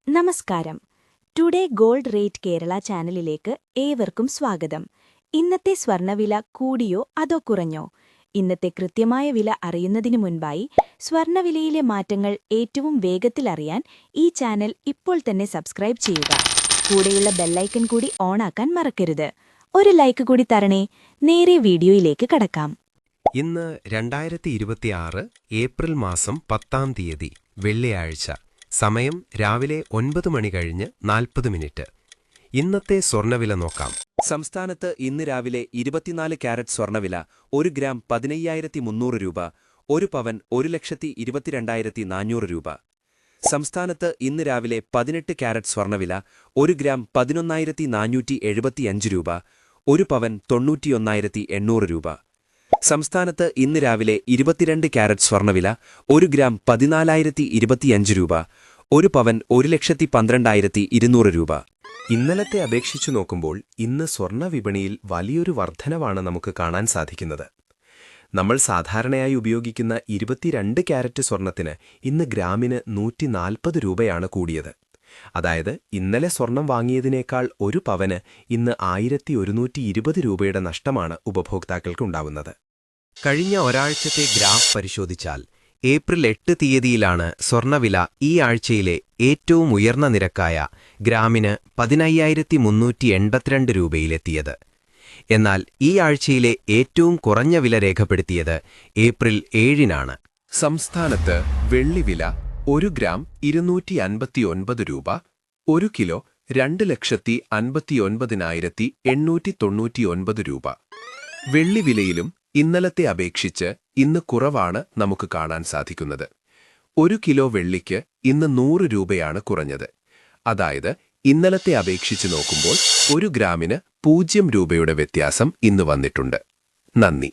നമസ്കാരം. Today gold rate Kerala ചാനലിലേക്ക് ഏവർക്കും സ്വാഗതം. ഇന്നത്തെ സ്വർണ്ണവില കൂടിയോ അതോ കുറഞ്ഞോ? ഇന്നത്തെ കൃത്യമായ വില അറിയുന്നതിനു മുൻപായി സ്വർണ്ണവിലയിലെ മാറ്റങ്ങൾ ഏറ്റവും വേഗത്തിൽ അറിയാൻ ഈ ചാനൽ ഇപ്പോൾ തന്നെ സബ്സ്ക്രൈബ് ചെയ്യുക. കൂടെയുള്ള ബെല്ലൈക്കൺ കൂടി ഓണാക്കാൻ മറക്കരുത്. ഒരു ലൈക്ക് കൂടി തരണേ. നേരെ വീഡിയോയിലേക്ക് കടക്കാം. ഇന്ന് 2026 ഏപ്രിൽ മാസം 10-ാം തീയതി വെള്ളിയാഴ്ച. സമയം രാവിലെ 9 മണി കഴിഞ്ഞ് 40 മിനിറ്റ്. ഇന്നത്തെ സ്വർണ്ണവില നോക്കാം. സംസ്ഥാനത്ത് ഇന്ന് രാവിലെ 24 കാരറ്റ് സ്വർണ്ണവില 1 ഗ്രാം 15,300 രൂപ, 1 പവൻ 1,22,400 രൂപ. സംസ്ഥാനത്ത് ഇന്ന് രാവിലെ 18 കാരറ്റ് സ്വർണ്ണവില 1 ഗ്രാം 11,475 രൂപ, 1 പവൻ 91,800 രൂപ. സംസ്ഥാനത്ത് ഇന്ന് രാവിലെ 22 കാരറ്റ് സ്വർണ്ണവില 1 ഗ്രാം 14,025 രൂപ, 1 പവൻ 1,12,200 രൂപ. ഇന്നലത്തെ അപേക്ഷിച്ചു നോക്കുമ്പോൾ ഇന്ന് സ്വർണ്ണ വിപണിയിൽ വലിയൊരു വർധനവാണ് നമുക്ക് കാണാൻ സാധിക്കുന്നത്. നമ്മൾ സാധാരണയായി ഉപയോഗിക്കുന്ന 22 കാരറ്റ് സ്വർണ്ണത്തിന് ഇന്ന് ഗ്രാമിന് 140 രൂപയാണ് കൂടിയത്. അതായത് ഇന്നലെ സ്വർണം വാങ്ങിയതിനേക്കാൾ 1 പവന് ഇന്ന് 1,120 രൂപയുടെ നഷ്ടമാണ് ഉപഭോക്താക്കൾക്കുണ്ടാവുന്നത്. കഴിഞ്ഞ ഒരാഴ്ചത്തെ ഗ്രാഫ് പരിശോധിച്ചാൽ ഏപ്രിൽ 8 തീയതിയിലാണ് സ്വർണ്ണവില ഈ ആഴ്ചയിലെ ഏറ്റവും ഉയർന്ന നിരക്കായ ഗ്രാമിന് 15,382 രൂപയിലെത്തിയത്. എന്നാൽ ഈ ആഴ്ചയിലെ ഏറ്റവും കുറഞ്ഞ വില രേഖപ്പെടുത്തിയത് ഏപ്രിൽ 7-നാണ്. സംസ്ഥാനത്ത് വെള്ളിവില 1 ഗ്രാം 259 രൂപ, 1 കിലോ 2,59,899 രൂപ. വെള്ളിവിലയിലും ഇന്നലത്തെ അപേക്ഷിച്ച് ഇന്ന് കുറവാണ് നമുക്ക് കാണാൻ സാധിക്കുന്നത്. 1 കിലോ വെള്ളിക്ക് ഇന്ന് 100 രൂപയാണ് കുറഞ്ഞത്. അതായത് ഇന്നലത്തെ അപേക്ഷിച്ച് നോക്കുമ്പോൾ 1 ഗ്രാമിന് 0 രൂപയുടെ വ്യത്യാസം ഇന്ന് വന്നിട്ടുണ്ട്. നന്ദി.